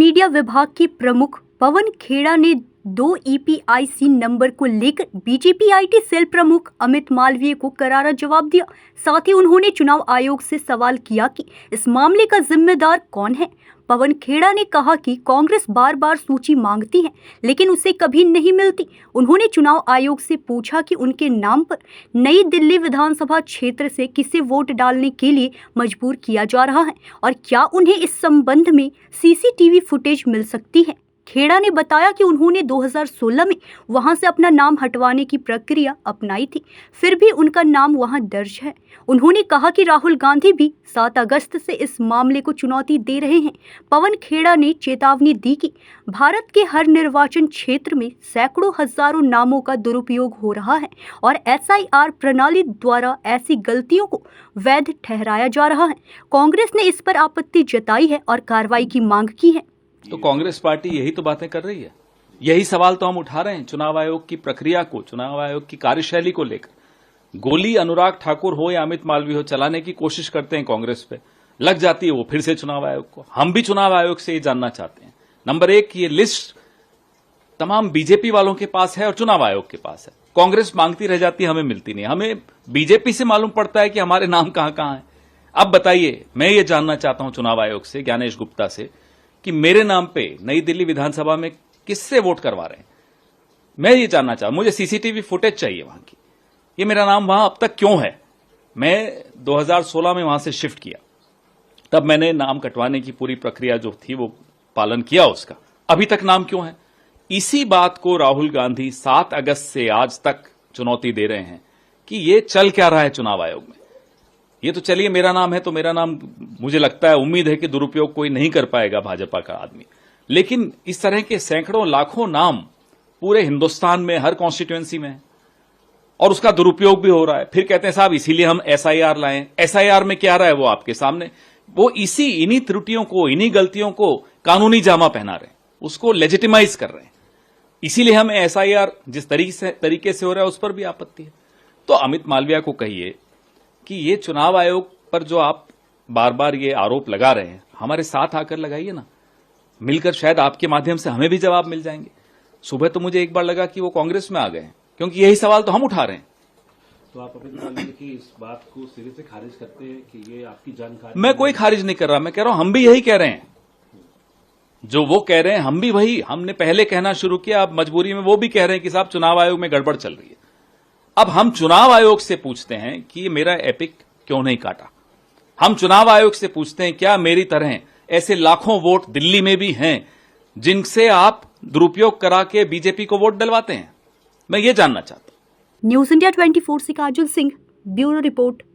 Media विभाग के प्रमुख पवन खेड़ा ने 2 EPIC नंबर को लेकर बीजेपी IT सेल प्रमुख अमित मालवीय को करारा जवाब दिया। साथ ही उन्होंने चुनाव आयोग से सवाल किया कि इस मामले का जिम्मेदार कौन है। पवन खेड़ा ने कहा कि कांग्रेस बार बार सूची मांगती है लेकिन उसे कभी नहीं मिलती। उन्होंने चुनाव आयोग से पूछा कि उनके नाम पर नई दिल्ली विधानसभा क्षेत्र से किसे वोट डालने के लिए मजबूर किया जा रहा है और क्या उन्हें इस संबंध में CCTV फुटेज मिल सकती है। खेड़ा ने बताया कि उन्होंने 2016 में वहां से अपना नाम हटवाने की प्रक्रिया अपनाई थी, फिर भी उनका नाम वहां दर्ज है। उन्होंने कहा कि राहुल गांधी भी 7 अगस्त से इस मामले को चुनौती दे रहे हैं। पवन खेड़ा ने चेतावनी दी कि भारत के हर निर्वाचन क्षेत्र में सैकड़ों हजारों नामों का दुरुपयोग हो रहा है और SIR प्रणाली द्वारा ऐसी गलतियों को वैध ठहराया जा रहा है। कांग्रेस ने इस पर आपत्ति जताई है और कार्रवाई की मांग की है। तो कांग्रेस पार्टी यही तो बातें कर रही है, यही सवाल तो हम उठा रहे हैं। चुनाव आयोग की प्रक्रिया को, चुनाव आयोग की कार्यशैली को लेकर गोली अनुराग ठाकुर हो या अमित मालवीय हो चलाने की कोशिश करते हैं कांग्रेस पे, लग जाती है वो फिर से चुनाव आयोग को। हम भी चुनाव आयोग से ये जानना चाहते हैं, नंबर 1 ये लिस्ट तमाम बीजेपी वालों के पास है और चुनाव आयोग के पास है। कांग्रेस मांगती रह जाती है, हमें मिलती नहीं। हमें बीजेपी से मालूम पड़ता है कि हमारे नाम कहां कहां है। अब बताइए, मैं ये जानना चाहता हूं चुनाव आयोग से, ज्ञानेश गुप्ता से, कि मेरे नाम पे नई दिल्ली विधानसभा में किससे वोट करवा रहे हैं। मैं ये जानना चाहता हूं, मुझे CCTV फुटेज चाहिए वहां की। ये मेरा नाम वहां अब तक क्यों है। मैं 2016 में वहां से शिफ्ट किया, तब मैंने नाम कटवाने की पूरी प्रक्रिया जो थी वो पालन किया उसका, अभी तक नाम क्यों है। इसी बात को राहुल गांधी 7 अगस्त से आज तक चुनौती दे रहे हैं कि ये चल क्या रहा है चुनाव आयोग में। ये तो चलिए मेरा नाम है तो मेरा नाम, मुझे लगता है, उम्मीद है कि दुरुपयोग कोई नहीं कर पाएगा भाजपा का आदमी, लेकिन इस तरह के सैकड़ों लाखों नाम पूरे हिंदुस्तान में हर कॉन्स्टिट्यूएंसी में है और उसका दुरुपयोग भी हो रहा है। फिर कहते हैं साहब इसीलिए हम SIR लाएं। SIR में क्या रहा है वो आपके सामने, वो इन्हीं त्रुटियों को, इन्हीं गलतियों को कानूनी जामा पहना रहे हैं, उसको लेजिटिमाइज कर रहे हैं। इसीलिए हम SIR जिस तरीके से हो रहा है उस पर भी आपत्ति है। तो अमित मालवीय को कहिए कि ये चुनाव आयोग पर जो आप बार बार ये आरोप लगा रहे हैं, हमारे साथ आकर लगाइए ना, मिलकर शायद आपके माध्यम से हमें भी जवाब मिल जाएंगे। सुबह तो मुझे एक बार लगा कि वो कांग्रेस में आ गए हैं, क्योंकि यही सवाल तो हम उठा रहे हैं। तो आप अमित मालवीय की इस बात को सिरे से खारिज करते हैं कि ये आपकी जानकारी? मैं कोई खारिज नहीं कर रहा, मैं कह रहा हूं हम भी यही कह रहे हैं जो वो कह रहे हैं, हम भी वही, हमने पहले कहना शुरू किया, अब मजबूरी में वो भी कह रहे हैं कि साहब चुनाव आयोग में गड़बड़ चल रही है। अब हम चुनाव आयोग से पूछते हैं कि ये मेरा एपिक क्यों नहीं काटा। हम चुनाव आयोग से पूछते हैं क्या मेरी तरह ऐसे लाखों वोट दिल्ली में भी हैं जिनसे आप दुरुपयोग करा के बीजेपी को वोट डलवाते हैं। मैं ये जानना चाहता हूं। न्यूज़ इंडिया 24 से काजल सिंह, ब्यूरो रिपोर्ट।